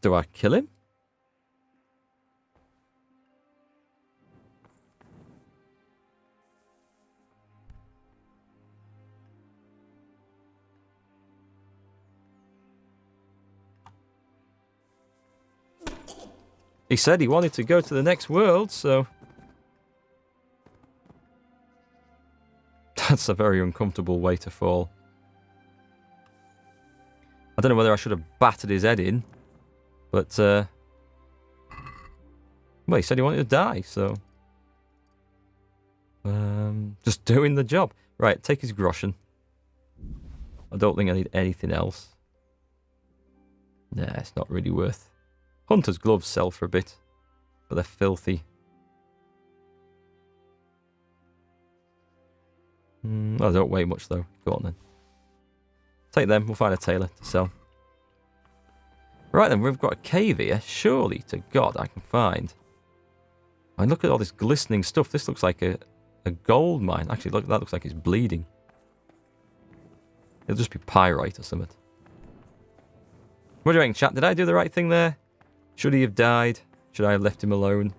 Do I kill him? He said he wanted to go to the next world, so... That's a very uncomfortable way to fall. I don't know whether I should have battered his head in, but... well, he said he wanted to die, so... just doing the job. Right, take his groschen. I don't think I need anything else. Nah, it's not really worth... Hunter's gloves sell for a bit, but they're filthy. I don't weigh much though. Go on then. Take them, we'll find a tailor to sell. Right then, we've got a cave here. Surely to God I can find. I mean, look at all this glistening stuff. This looks like a gold mine. Actually, look, that looks like it's bleeding. It'll just be pyrite or something. What do you reckon, chat? Did I do the right thing there? Should he have died? Should I have left him alone?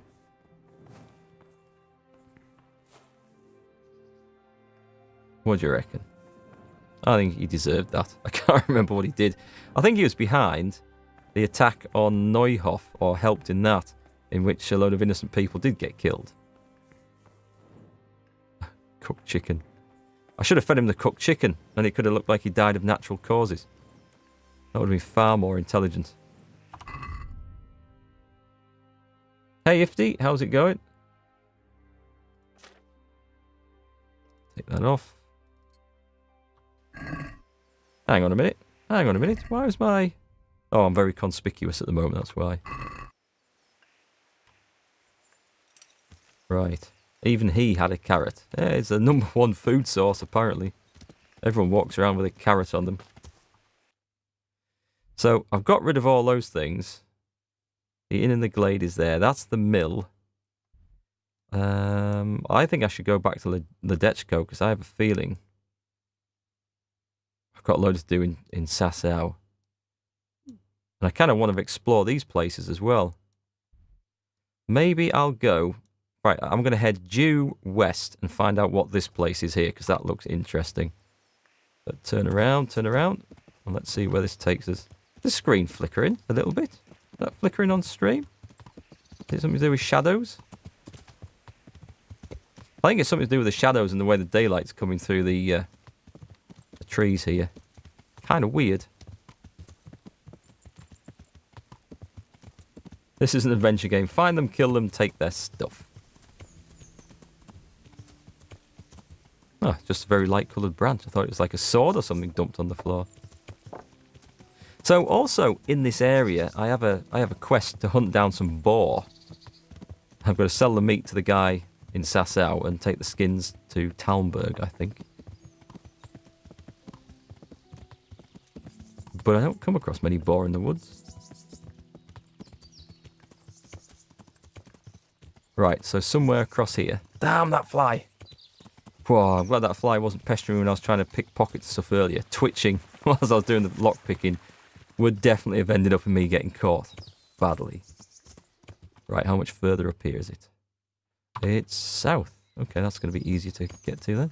What do you reckon? I think he deserved that. I can't remember what he did. I think he was behind the attack on Neuhof, or helped in that, in which a load of innocent people did get killed. Cooked chicken. I should have fed him the cooked chicken, and it could have looked like he died of natural causes. That would have been far more intelligent. Hey Ifty, how's it going? Take that off. Hang on a minute. Hang on a minute. Why is my... Oh, I'm very conspicuous at the moment, that's why. Right. Even he had a carrot. Yeah, it's the #1 food source, apparently. Everyone walks around with a carrot on them. So, I've got rid of all those things. The inn in the glade is there. That's the mill. I think I should go back to Ledechko, because I have a feeling I've got loads to do in Sasau. And I kind of want to explore these places as well. Maybe I'll go... Right, I'm going to head due west and find out what this place is here, because that looks interesting. But turn around, and let's see where this takes us. Is the screen flickering a little bit? Is that flickering on stream? Is it something to do with shadows? I think it's something to do with the shadows and the way the daylight's coming through the trees here. Kind of weird. This is an adventure game. Find them, kill them, take their stuff. Oh, just a very light coloured branch. I thought it was like a sword or something dumped on the floor. So also in this area, I have a quest to hunt down some boar. I've got to sell the meat to the guy in Sasau and take the skins to Talmberg, I think. But I don't come across many boar in the woods. Right, so somewhere across here. Damn, that fly! Whoa, I'm glad that fly wasn't pestering me when I was trying to pickpocket stuff earlier. Twitching whilst I was doing the lockpicking would definitely have ended up in me getting caught. Badly. Right, how much further up here is it? It's south. Okay, that's going to be easier to get to then.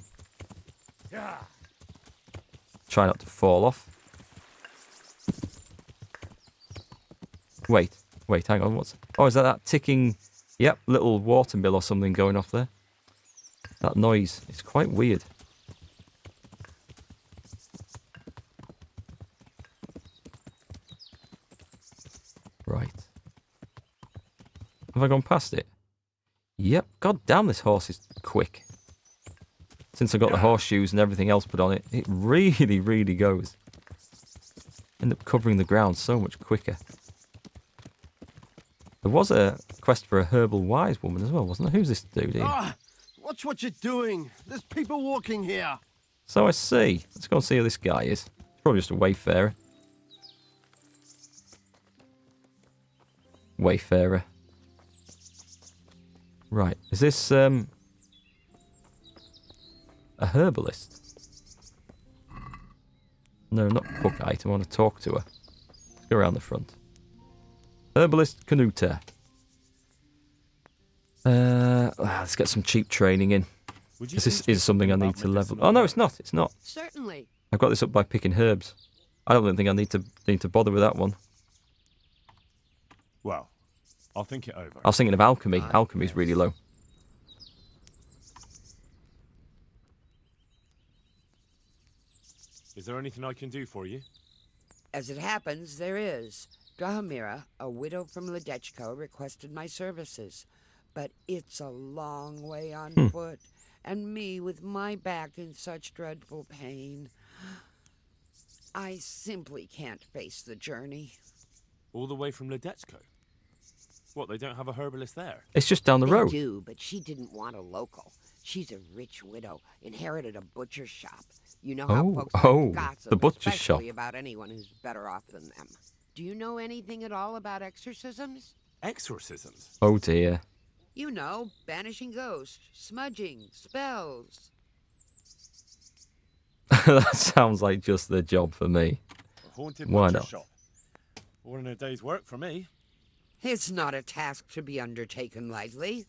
Try not to fall off. Wait, hang on. What's... Oh, is that ticking... Yep, little water mill or something going off there. That noise, it's quite weird. Right. Have I gone past it? Yep. God damn, this horse is quick. Since I got the horseshoes and everything else put on it, it really, really goes. End up covering the ground so much quicker. There was a quest for a herbal wise woman as well, wasn't there? Who's this dude here? Ah, watch what you're doing. There's people walking here. So I see. Let's go and see who this guy is. It's probably just a wayfarer. Wayfarer. Right. Is this a herbalist? No, not Cookite. I want to talk to her. Let's go around the front. Herbalist Canuta. Let's get some cheap training in. This is something I need to level. Oh no, it's not. It's not. Certainly. I've got this up by picking herbs. I don't think I need to bother with that one. Well, I'll think it over. I was thinking of alchemy. Alchemy's really low. Is there anything I can do for you? As it happens, there is. Drahomira, a widow from Ledechko, requested my services. But it's a long way on foot, and me with my back in such dreadful pain. I simply can't face the journey. All the way from Ledechko? What, they don't have a herbalist there? It's just down the road. They do, but she didn't want a local. She's a rich widow, inherited a butcher's shop. You know how folks like gossip, the butcher's especially shop. about anyone who's better off than them. Do you know anything at all about exorcisms? Exorcisms? Oh dear. You know, banishing ghosts, smudging, spells. That sounds like just the job for me. A haunted Why butcher not? shop. More than a day's work for me. It's not a task to be undertaken lightly.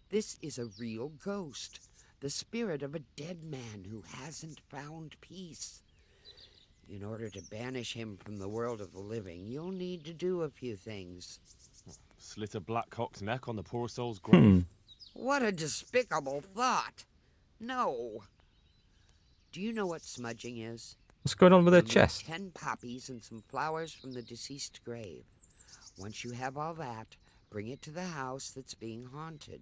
This is a real ghost, the spirit of a dead man who hasn't found peace. In order to banish him from the world of the living, you'll need to do a few things. Slit a black cock's neck on the poor soul's grave. What a despicable thought. No. Do you know what smudging is? What's going on with her You need chest? 10 poppies and some flowers from the deceased grave. Once you have all that, bring it to the house that's being haunted.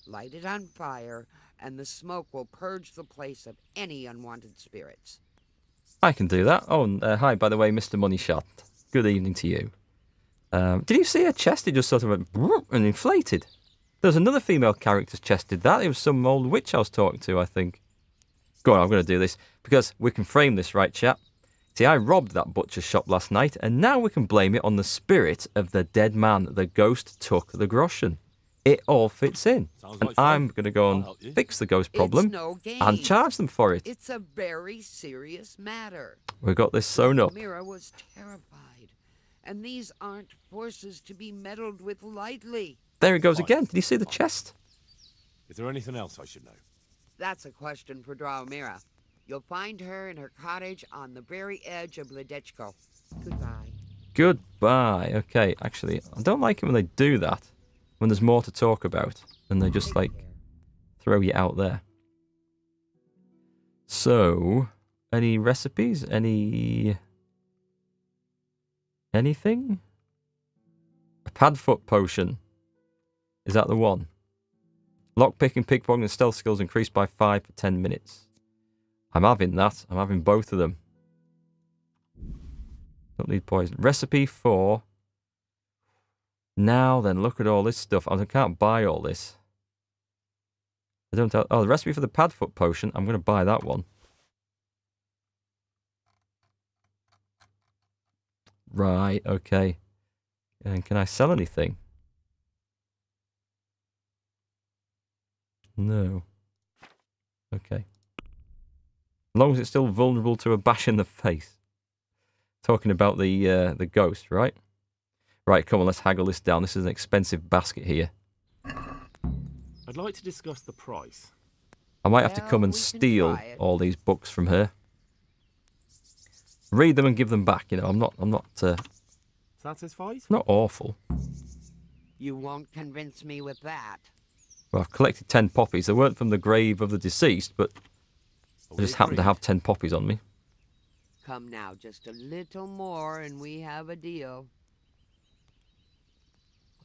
Light it on fire, and the smoke will purge the place of any unwanted spirits. I can do that. Oh, and, hi, by the way, Mr. Money Shot. Good evening to you. Did you see her chest? It just sort of went and inflated. There was another female character's chest did that. It was some old witch I was talking to, I think. Go on, I'm going to do this. Because we can frame this, right, chap? See, I robbed that butcher's shop last night, and now we can blame it on the spirit of the dead man. The ghost took the groschen. It all fits in. Sounds And like fun. I'm going to go I'll and help you. fix the ghost problem It's no game. and charge them for it. It's a very serious matter. We've got this sewn up. Mira was terrified, and these aren't forces to be meddled with lightly. There it goes Fine. again. Did you see the chest? Is there anything else I should know? That's a question for Drahomira. You'll find her in her cottage on the very edge of Ledechko. Goodbye. Goodbye. Okay, actually, I don't like it when they do that. When there's more to talk about. And they just, like, throw you out there. So, any recipes? Anything? A padfoot potion. Is that the one? Lockpicking, pickpocketing, and stealth skills increased by 5 for 10 minutes. I'm having that. I'm having both of them. Don't need poison. Recipe for... Now then, look at all this stuff. I can't buy all this. I don't have... Oh, the recipe for the padfoot potion. I'm going to buy that one. Right, okay. And can I sell anything? No. Okay. As long as it's still vulnerable to a bash in the face. Talking about the ghost, right? Right, come on, let's haggle this down. This is an expensive basket here. I'd like to discuss the price. I might have to come and Well, we can steal try it. all these books from her. Read them and give them back. You know, I'm not Satisfied? awful. You won't convince me with that. Well, I've collected 10 poppies. They weren't from the grave of the deceased, but I just happened to have 10 poppies on me. Come now, just a little more and we have a deal.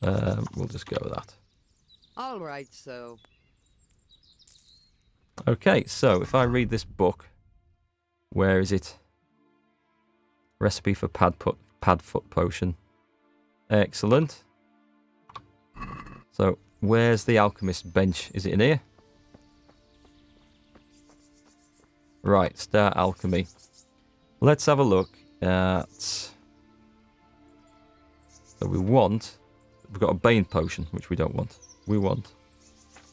We'll just go with that. All right, so. Okay, so if I read this book, where is it? Recipe for padfoot potion. Excellent. So, where's the alchemist bench? Is it in here? Right, start alchemy. Let's have a look at... So we've got a bane potion, which we don't want. We want...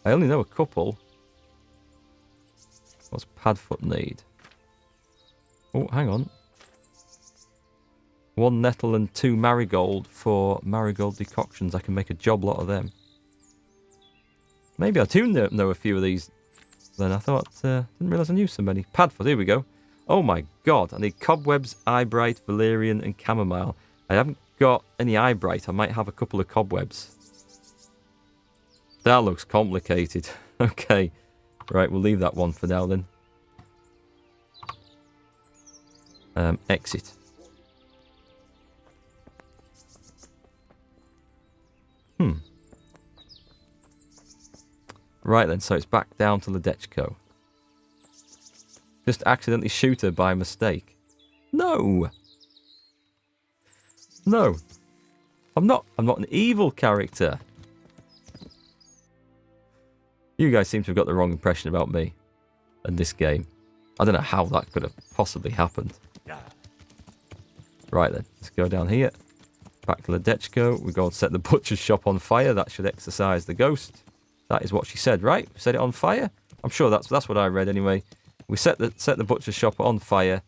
I only know a couple. What's padfoot need? Oh, hang on. 1 nettle and 2 marigold for marigold decoctions. I can make a job lot of them. Maybe I do know a few of these. Then I thought, didn't realise I knew so many. Padfoot, here we go. Oh my god, I need cobwebs, eyebright, valerian, and chamomile. I haven't got any eyebright. I might have a couple of cobwebs. That looks complicated. Okay. Right, we'll leave that one for now then. Exit. Right then, so it's back down to Ledechko. Just accidentally shoot her by mistake. No! No. I'm not an evil character. You guys seem to have got the wrong impression about me and this game. I don't know how that could have possibly happened. Right then, let's go down here. Back to Ledechko. We go and set the butcher's shop on fire. That should exorcise the ghost. That is what she said, right? Set it on fire? I'm sure that's what I read anyway. We set the butcher's shop on fire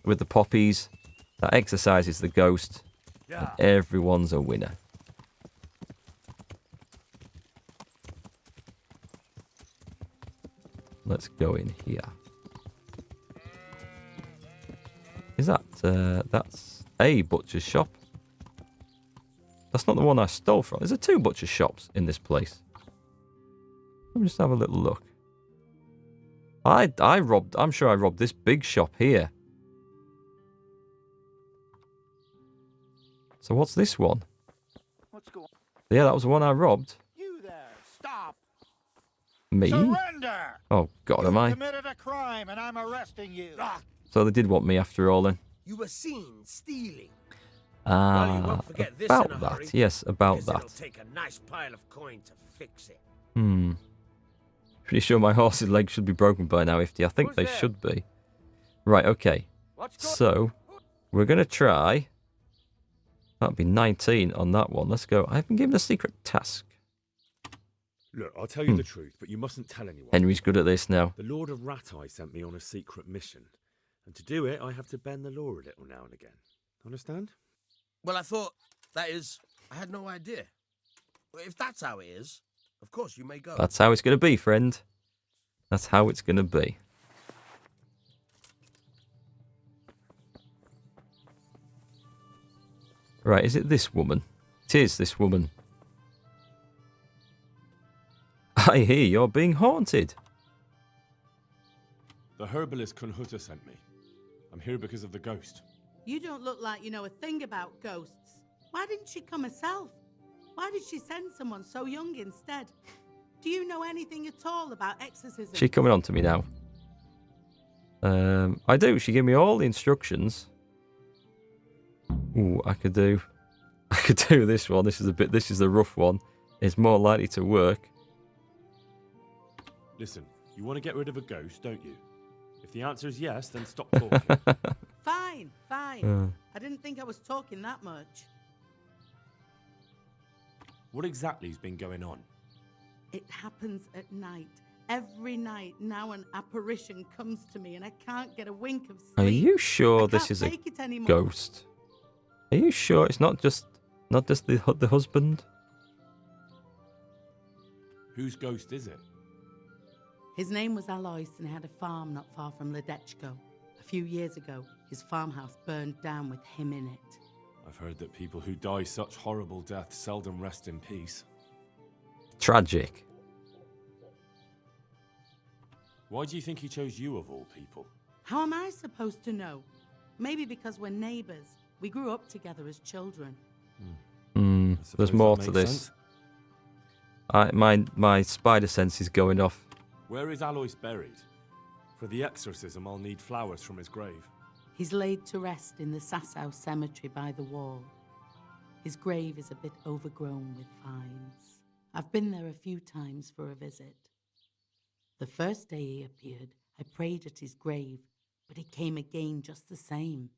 with the poppies. That exorcises the ghost. And everyone's a winner. Let's go in here. Is that... that's a butcher's shop. That's not the one I stole from. There's 2 butcher's shops in this place. Let me just have a little look. I'm sure I robbed this big shop here. So what's this one? What's going on? Yeah, that was the one I robbed. You there, stop! Me? Surrender! Oh god, am You I? committed a crime and I'm arresting you. So they did want me after all then. You were seen stealing. Well, you Ah, won't forget this in a about hurry, that. Yes, about because that. it'll take a nice pile of coin to fix it. Pretty sure my horse's legs should be broken by now, Ifty. I think Who's they there? should be. Right, okay. So, we're going to try... That'd be 19 on that one. Let's go. I've been given a secret task. Look, I'll tell you the truth, but you mustn't tell anyone. Henry's good at this now. The Lord of Ratai sent me on a secret mission. And to do it, I have to bend the law a little now and again. Understand? Well, I thought, that is, I had no idea. Well, if that's how it is, of course you may go. That's how it's going to be, friend. That's how it's going to be. Right, is it this woman? It is this woman. I hear you're being haunted. The herbalist Kunhuta sent me. I'm here because of the ghost. You don't look like you know a thing about ghosts. Why didn't she come herself? Why did she send someone so young instead? Do you know anything at all about exorcism? She coming on to me now. I do. She gave me all the instructions. Ooh, I could do this one. This is the rough one. It's more likely to work. Listen, you want to get rid of a ghost, don't you? If the answer is yes, then stop talking. Fine, fine. I didn't think I was talking that much. What exactly's been going on? It happens at night. Every night now an apparition comes to me and I can't get a wink of sleep. Are you I sure this can't is a take it anymore. ghost? Are you sure it's not just the husband? Whose ghost is it? His name was Alois and he had a farm not far from Ledechko. A few years ago, his farmhouse burned down with him in it. I've heard that people who die such horrible deaths seldom rest in peace. Tragic. Why do you think he chose you of all people? How am I supposed to know? Maybe because we're neighbors. We grew up together as children. I suppose There's more that to makes this. sense. My spider sense is going off. Where is Alois buried? For the exorcism, I'll need flowers from his grave. He's laid to rest in the Sasau cemetery by the wall. His grave is a bit overgrown with vines. I've been there a few times for a visit. The first day he appeared, I prayed at his grave, but he came again just the same.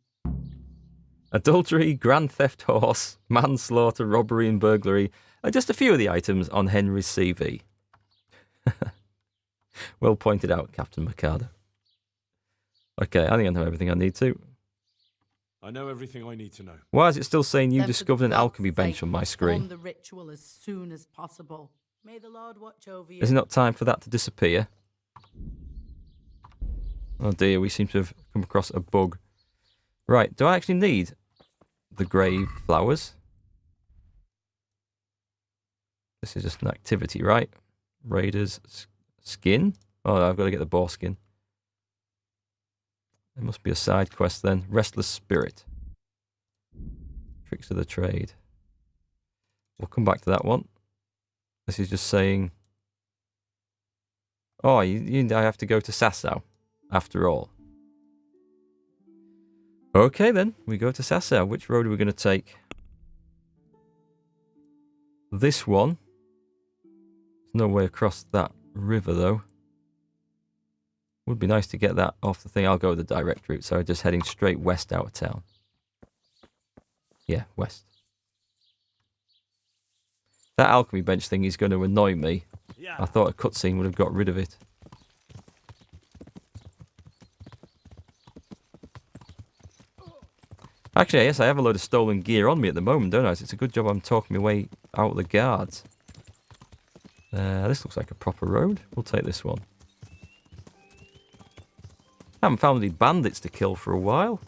Adultery, grand theft horse, manslaughter, robbery and burglary are just a few of the items on Henry's CV. Well pointed out, Captain Mercado. Okay, I think I know everything I need to. I know everything I need to know. Why is it still saying you Then for discovered an God's alchemy bench sake, on my perform screen? the ritual as soon as possible. May the Lord watch over you. Is it not time for that to disappear? Oh dear, we seem to have come across a bug. Right, do I actually need the grave flowers? This is just an activity, right? Raiders skin? Oh, I've got to get the boar skin. There must be a side quest then. Restless spirit. Tricks of the trade. We'll come back to that one. This is just saying... Oh, I have to go to Sasau, after all. Okay then, we go to Sasau. Which road are we going to take? This one. There's no way across that river though. Would be nice to get that off the thing. I'll go the direct route, so just heading straight west out of town. Yeah, west. That alchemy bench thing is going to annoy me. Yeah. I thought a cutscene would have got rid of it. Actually, yes, I have a load of stolen gear on me at the moment, don't I? So it's a good job I'm talking my way out of the guards. This looks like a proper road. We'll take this one. I haven't found any bandits to kill for a while.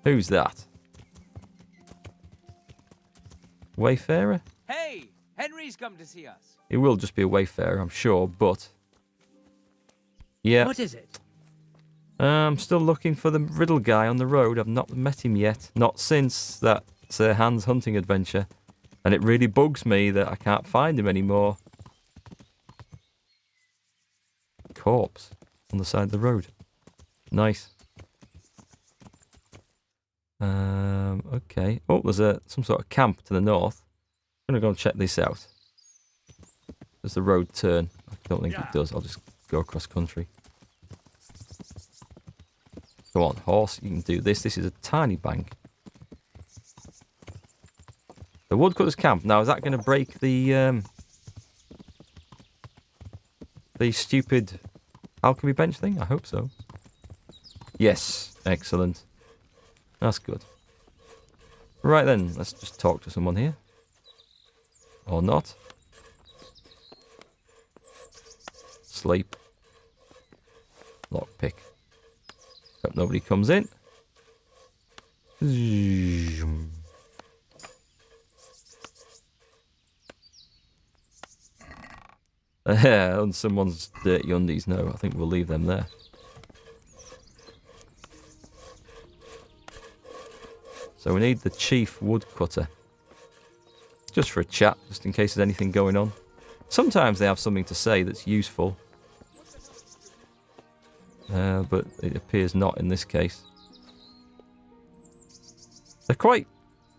Who's that? Wayfarer? Hey, Henry's come to see us. He will just be a wayfarer, I'm sure, but... Yeah. What is it? I'm still looking for the riddle guy on the road. I've not met him yet. Not since that Hans hunting adventure. And it really bugs me that I can't find him anymore. Corpse on the side of the road. Nice. Okay. Oh, there's some sort of camp to the north. I'm going to go and check this out. Does the road turn? I don't think it does. I'll just go across country. Go on, horse. You can do this. This is a tiny bank. The woodcutter's camp. Now, is that going to break the stupid alchemy bench thing? I hope so. Yes. Excellent. That's good. Right then, let's just talk to someone here. Or not. Sleep. Lockpick. Hope nobody comes in. On someone's dirty undies. No, I think we'll leave them there. So we need the chief woodcutter. Just for a chat, just in case there's anything going on. Sometimes they have something to say that's useful. But it appears not in this case. They're quite,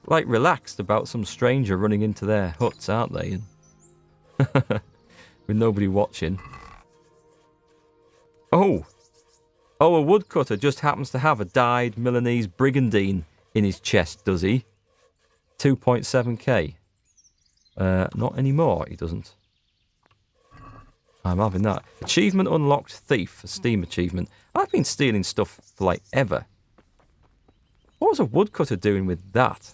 like, relaxed about some stranger running into their huts, aren't they? With nobody watching. Oh! Oh, a woodcutter just happens to have a dyed Milanese brigandine in his chest, does he? 2.7k. Not anymore, he doesn't. I'm having that. Achievement unlocked thief, a Steam achievement. I've been stealing stuff for like ever. What was a woodcutter doing with that?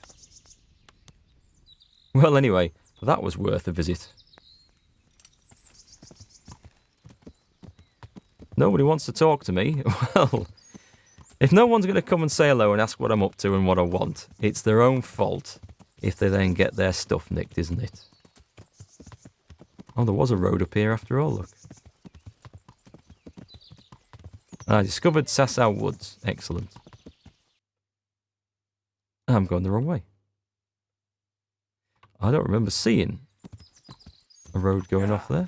Well, anyway, that was worth a visit. Nobody wants to talk to me. Well, if no one's going to come and say hello and ask what I'm up to and what I want, it's their own fault if they then get their stuff nicked, isn't it? Oh, there was a road up here after all, look. I discovered Sasau Woods. Excellent. I'm going the wrong way. I don't remember seeing a road going off there.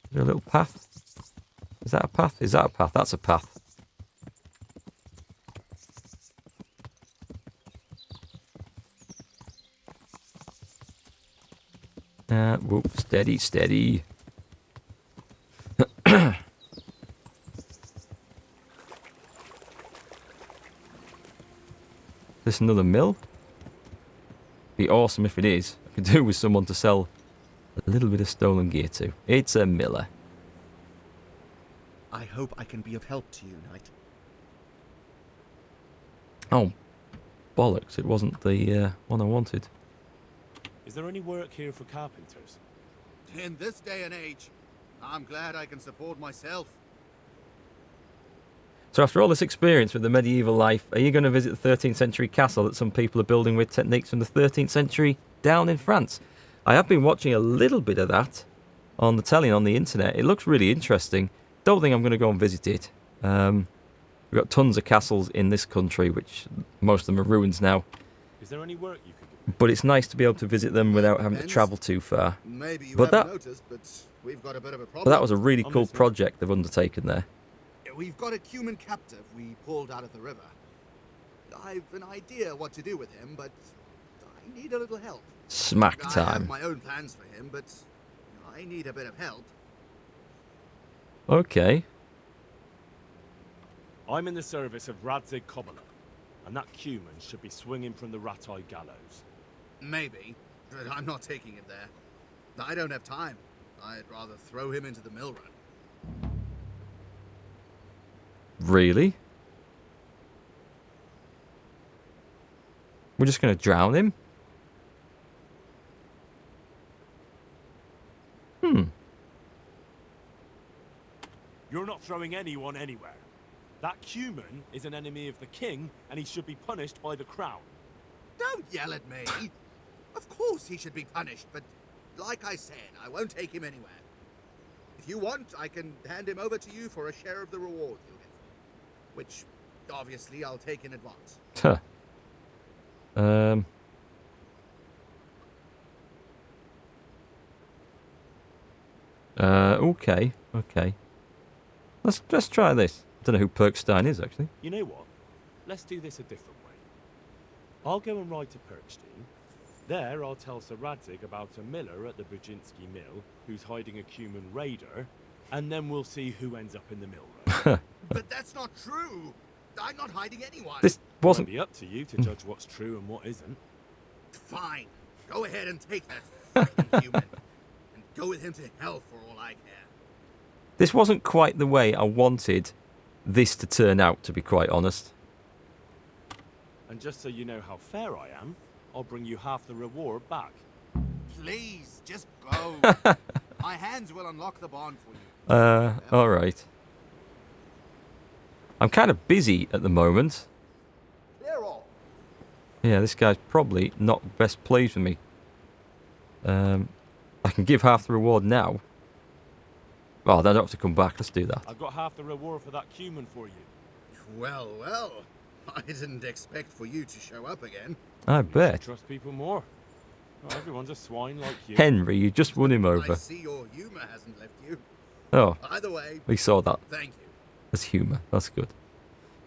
Is there a little path? Is that a path? Is that a path? That's a path. Whoop, steady, steady. This another mill? Be awesome if it is. I could do with someone to sell a little bit of stolen gear to. It's a miller. I hope I can be of help to you, Knight. Oh, bollocks. It wasn't the one I wanted. Is there any work here for carpenters? In this day and age, I'm glad I can support myself. So after all this experience with the medieval life, are you going to visit the 13th century castle that some people are building with techniques from the 13th century down in France? I have been watching a little bit of that on the telly on the internet. It looks really interesting. Don't think I'm going to go and visit it. We've got tons of castles in this country, which most of them are ruins now. Is there any work you could give me? But it's nice to be able to visit them without having to Depends. travel too far. Maybe you But haven't that- noticed, but we've got a bit of a But problem. that was a really I'm cool listening. project they've undertaken there. We've got a human captive we pulled out of the river. I've an idea what to do with him, but I need a little help. Smack I have time. my own plans for him, but I need a bit of help. Okay. I'm in the service of Radzig Cobbler, and that human should be swinging from the rat-eye gallows. Maybe, but I'm not taking him there. I don't have time. I'd rather throw him into the mill run. Really? We're just going to drown him? You're not throwing anyone anywhere. That human is an enemy of the king, and he should be punished by the crown. Don't yell at me. Of course he should be punished, but like I said, I won't take him anywhere. If you want, I can hand him over to you for a share of the reward you'll get, which obviously I'll take in advance. Huh. Okay. Okay. Let's try this. I don't know who Perkstein is, actually. You know what? Let's do this a different way. I'll go and ride to Perkstein. There, I'll tell Sir Radzig about a miller at the Brzezinski mill who's hiding a human raider, and then we'll see who ends up in the mill road. But that's not true. I'm not hiding anyone. This It'll wasn't... be up to you to judge what's true and what isn't. Fine. Go ahead and take that fucking human. And go with him to hell for all I care. This wasn't quite the way I wanted this to turn out, to be quite honest. And just so you know how fair I am, I'll bring you half the reward back. Please, just go. My hands will unlock the bond for you. Alright. I'm kind of busy at the moment. Clear all. Yeah, this guy's probably not best pleased with me. I can give half the reward now. Well, I don't have to come back. Let's do that. I've got half the reward for that human for you. Well, well. I didn't expect for you to show up again. I You bet. should trust people more. Not everyone's a swine like you. Henry, you just won him I over. see your humor hasn't left you. Oh, Either way, we saw that. thank you. That's humour. That's good.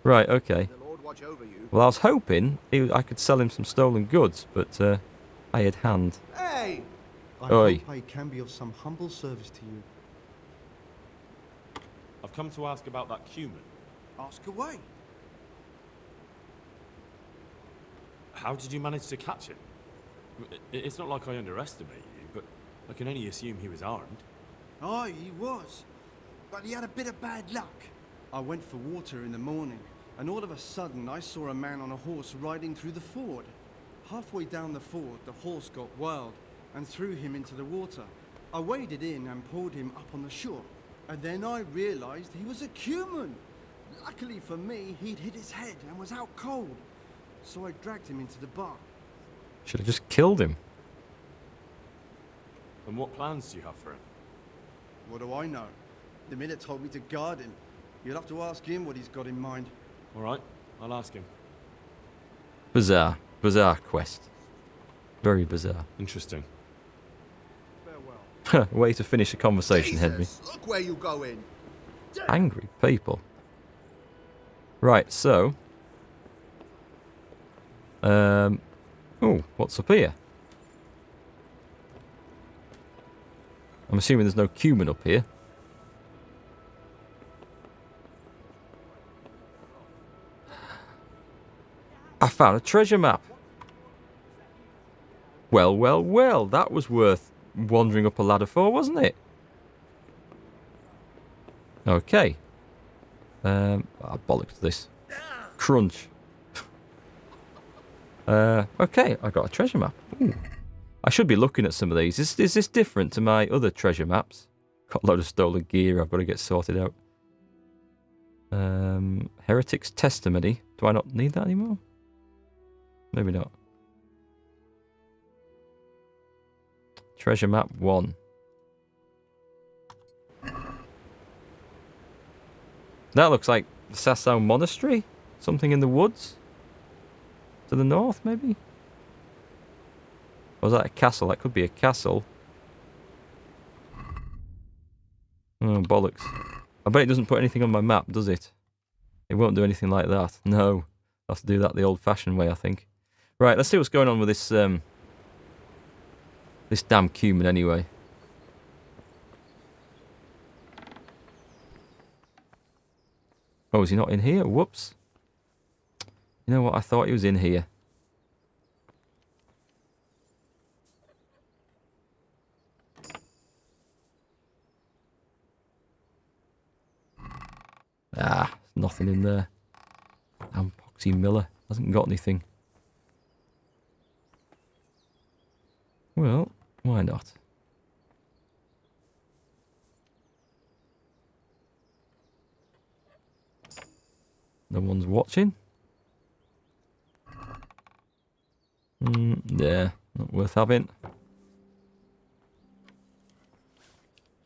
Right, okay. The Lord watch over you. Well, I was hoping I could sell him some stolen goods, but I had hand. Hey! I Oi. hope I can be of some humble service to you. I've come to ask about that human. Ask away. How did you manage to catch him? It's not like I underestimate you, but I can only assume he was armed. Aye, he was. But he had a bit of bad luck. I went for water in the morning, and all of a sudden I saw a man on a horse riding through the ford. Halfway down the ford, the horse got wild and threw him into the water. I waded in and pulled him up on the shore, and then I realized he was a human. Luckily for me, he'd hit his head and was out cold, so I dragged him into the barn. Should have just killed him. And what plans do you have for him? What do I know? The miller told me to guard him. You'll have to ask him what he's got in mind. All right, I'll ask him. Bizarre. Bizarre quest. Very bizarre. Interesting. Farewell. Way to finish a conversation, Henry. Jesus, look where you going. Angry people. Right, so... Oh, what's up here? I'm assuming there's no cumin up here. I found a treasure map. Well, well, well. That was worth wandering up a ladder for, wasn't it? Okay. Bollocks to this. Crunch. Okay, I got a treasure map. Ooh. I should be looking at some of these. Is this different to my other treasure maps? Got a load of stolen gear I've got to get sorted out. Heretic's Testimony. Do I not need that anymore? Maybe not. Treasure map 1. That looks like the Sasau Monastery? Something in the woods? To the north, maybe? Or was that a castle? That could be a castle. Oh, bollocks. I bet it doesn't put anything on my map, does it? It won't do anything like that. No. I'll have to do that the old-fashioned way, I think. Right, let's see what's going on with this, this damn cumin anyway. Oh, is he not in here? Whoops. You know what? I thought he was in here. Ah, nothing in there. Damn Poxy Miller. Hasn't got anything. Well, why not? No one's watching. Yeah, not worth having.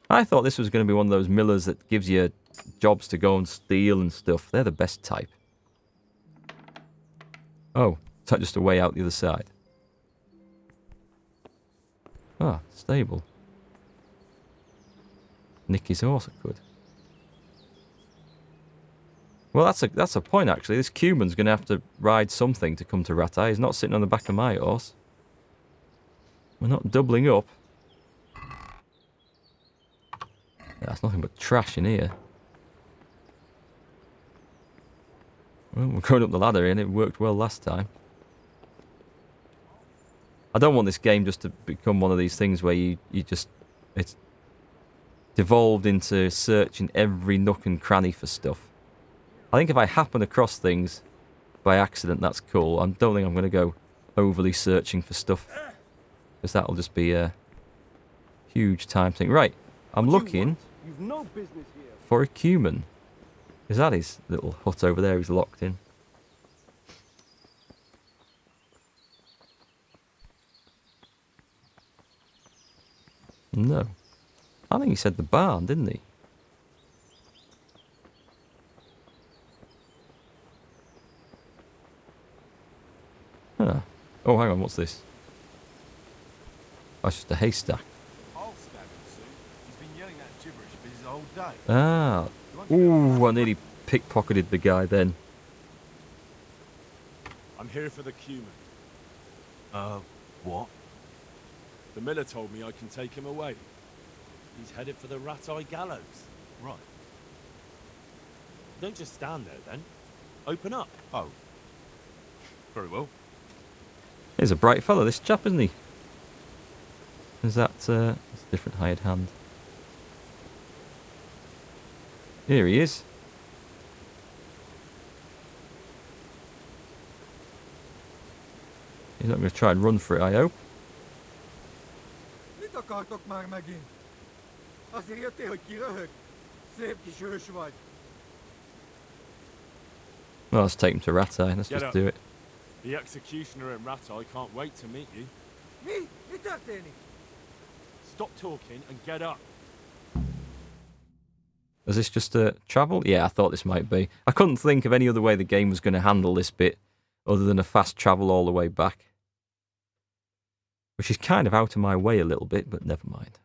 I thought this was going to be one of those millers that gives you jobs to go and steal and stuff. They're the best type. Oh, is that just a way out the other side? Ah, stable. Nick his horse, I could. Well, that's a point, actually. This Cuman's going to have to ride something to come to Rattay. He's not sitting on the back of my horse. We're not doubling up. That's nothing but trash in here. Well, we're going up the ladder here, and it worked well last time. I don't want this game just to become one of these things where you just... It's devolved into searching every nook and cranny for stuff. I think if I happen across things by accident, that's cool. I don't think I'm going to go overly searching for stuff, because that'll just be a huge time thing. Right, I'm looking for a Cuman. Is that his little hut over there he's locked in? No. I think he said the barn, didn't he? Huh. Oh, hang on, what's this? That's just a haystack. I'll stab him soon. He's been yelling that gibberish for his whole day. Ah. Ooh, I nearly pickpocketed the guy then. I'm here for the cumin. What? The miller told me I can take him away. He's headed for the Rattay gallows. Right. Don't just stand there then. Open up. Oh. Very well. He's a bright fellow, this chap, isn't he? Is that that's a different hired hand? Here he is. He's not going to try and run for it, I hope. Mit akartok már megint? Azért jöttél, hogy kiröhög? Szép kis hős vagy. Well, let's take him to Rattay. Let's Get just up. do it. The executioner in Rattay can't wait to meet you. Mi? Mi történik? Stop talking and get up. Is this just a travel? Yeah, I thought this might be. I couldn't think of any other way the game was going to handle this bit other than a fast travel all the way back. Which is kind of out of my way a little bit, but never mind.